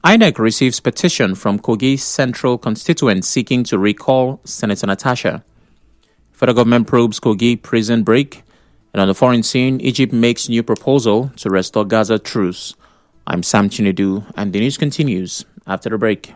INEC receives petition from Kogi Central constituent seeking to recall Senator Natasha. Federal government probes Kogi prison break. And on the foreign scene, Egypt makes new proposal to restore Gaza truce. I'm Sam Chinedu, and the news continues after the break.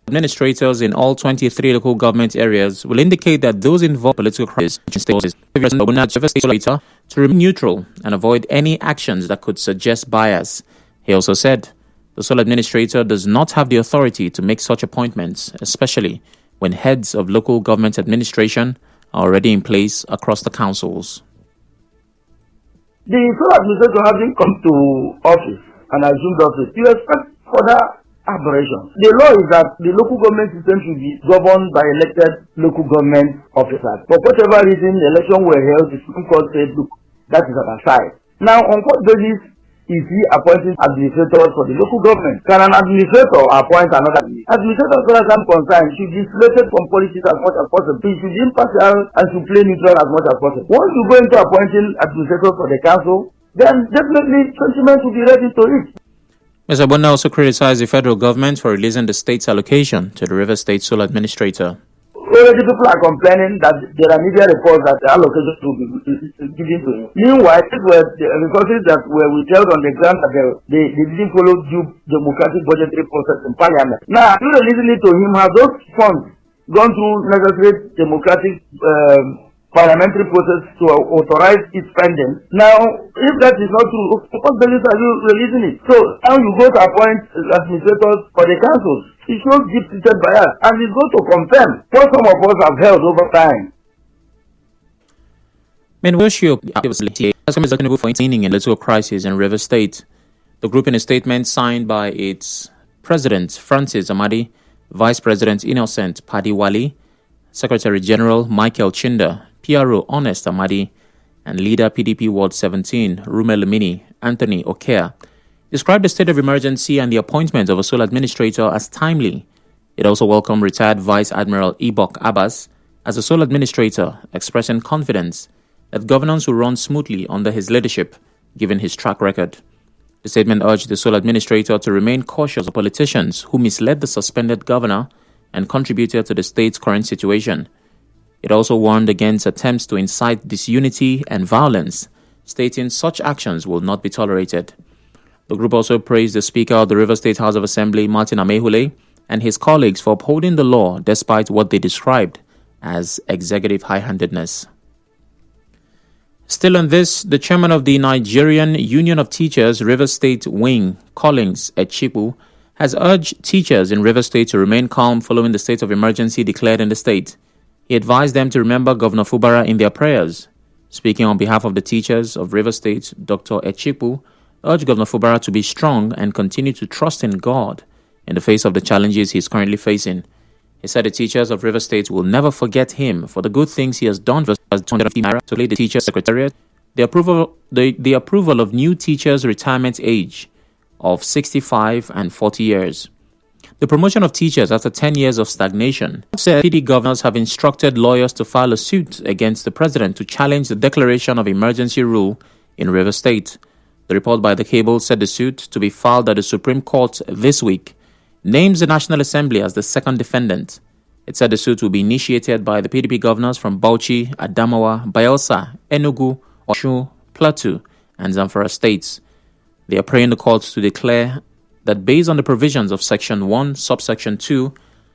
Administrators in all 23 local government areas will indicate that those involved in political crisis to remain neutral and avoid any actions that could suggest bias. He also said the sole administrator does not have the authority to make such appointments, especially when heads of local government administration are already in place across the councils. The sole administrator having come to office and assumed office, you expect further aberrations. The law is that the local government system should be governed by elected local government officers. For whatever reason, the election were held, the Supreme Court said, look, that is an aside. Now, on what basis is he appointing administrators for the local government? Can an administrator appoint another administrator? As far as I'm concerned, should be insulated from politics as much as possible. He should be impartial and should play neutral as much as possible. Once you go into appointing administrators for the council, then definitely sentiments will be ready to it. Mr. Abunda also criticized the federal government for releasing the state's allocation to the Rivers State sole administrator. Already people are complaining that there are media reports that the allocation will be given to him. Meanwhile, it was the resources that were withheld on the ground that they didn't follow due democratic budgetary process in parliament. Now, after releasing it to him, have those funds gone through necessary democratic parliamentary process to authorize its spending? Now, if that is not true, what basis are you releasing it? So now you go to appoint administrators for the councils. It shows deep-seated bias, and it's going to confirm what some of us have held over time. Meanwhile, is going for intervening in political crisis in Rivers State. The group, in a statement signed by its President Francis Amadi, Vice President Innocent Padiwali, Secretary General Michael Chinda, PRO Honest Amadi, and leader PDP Ward 17, Rumel Lemini, Anthony Okea, described the state of emergency and the appointment of a sole administrator as timely. It also welcomed retired Vice Admiral Ibok Abbas as a sole administrator, expressing confidence that governance will run smoothly under his leadership, given his track record. The statement urged the sole administrator to remain cautious of politicians who misled the suspended governor and contributed to the state's current situation. It also warned against attempts to incite disunity and violence, stating such actions will not be tolerated. The group also praised the Speaker of the Rivers State House of Assembly, Martin Amehule, and his colleagues for upholding the law despite what they described as executive high-handedness. Still on this, the chairman of the Nigerian Union of Teachers Rivers State Wing, Collins Echipu, has urged teachers in Rivers State to remain calm following the state of emergency declared in the state. He advised them to remember Governor Fubara in their prayers. Speaking on behalf of the teachers of Rivers State, Dr. Echipu urged Governor Fubara to be strong and continue to trust in God in the face of the challenges he is currently facing. He said the teachers of Rivers State will never forget him for the good things he has done to lead the teacher secretariat, the approval of new teachers' retirement age of 65 and 40 years. The promotion of teachers after 10 years of stagnation. Said PD governors have instructed lawyers to file a suit against the president to challenge the declaration of emergency rule in Rivers State. The report by the Cable said the suit, to be filed at the Supreme Court this week, names the National Assembly as the second defendant. It said the suit will be initiated by the PDP governors from Bauchi, Adamawa, Bayelsa, Enugu, Osun, Plateau, and Zamfara states. They are praying the courts to declare that based on the provisions of Section 1, Subsection 2,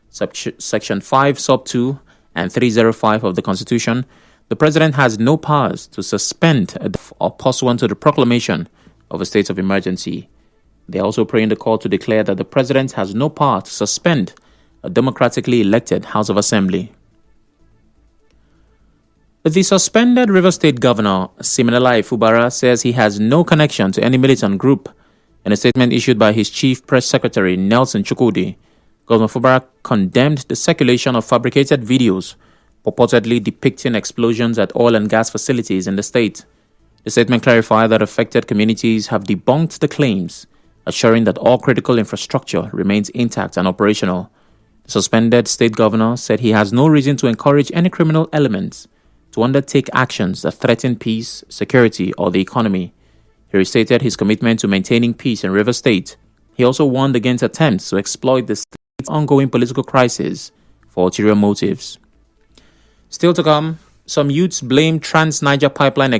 Section 5, Sub 2, and 305 of the Constitution, the President has no powers to suspend or pursuant to the proclamation of a state of emergency. They are also praying the court to declare that the President has no power to suspend a democratically elected House of Assembly. The suspended River State Governor, Siminalayi Fubara, says he has no connection to any militant group. In a statement issued by his chief press secretary, Nelson Chukwudi, Governor Fubara condemned the circulation of fabricated videos purportedly depicting explosions at oil and gas facilities in the state. The statement clarified that affected communities have debunked the claims, assuring that all critical infrastructure remains intact and operational. The suspended state governor said he has no reason to encourage any criminal elements to undertake actions that threaten peace, security, or the economy. He restated his commitment to maintaining peace in Rivers State. He also warned against attempts to exploit the state's ongoing political crisis for ulterior motives. Still to come, some youths blame Trans-Niger Pipeline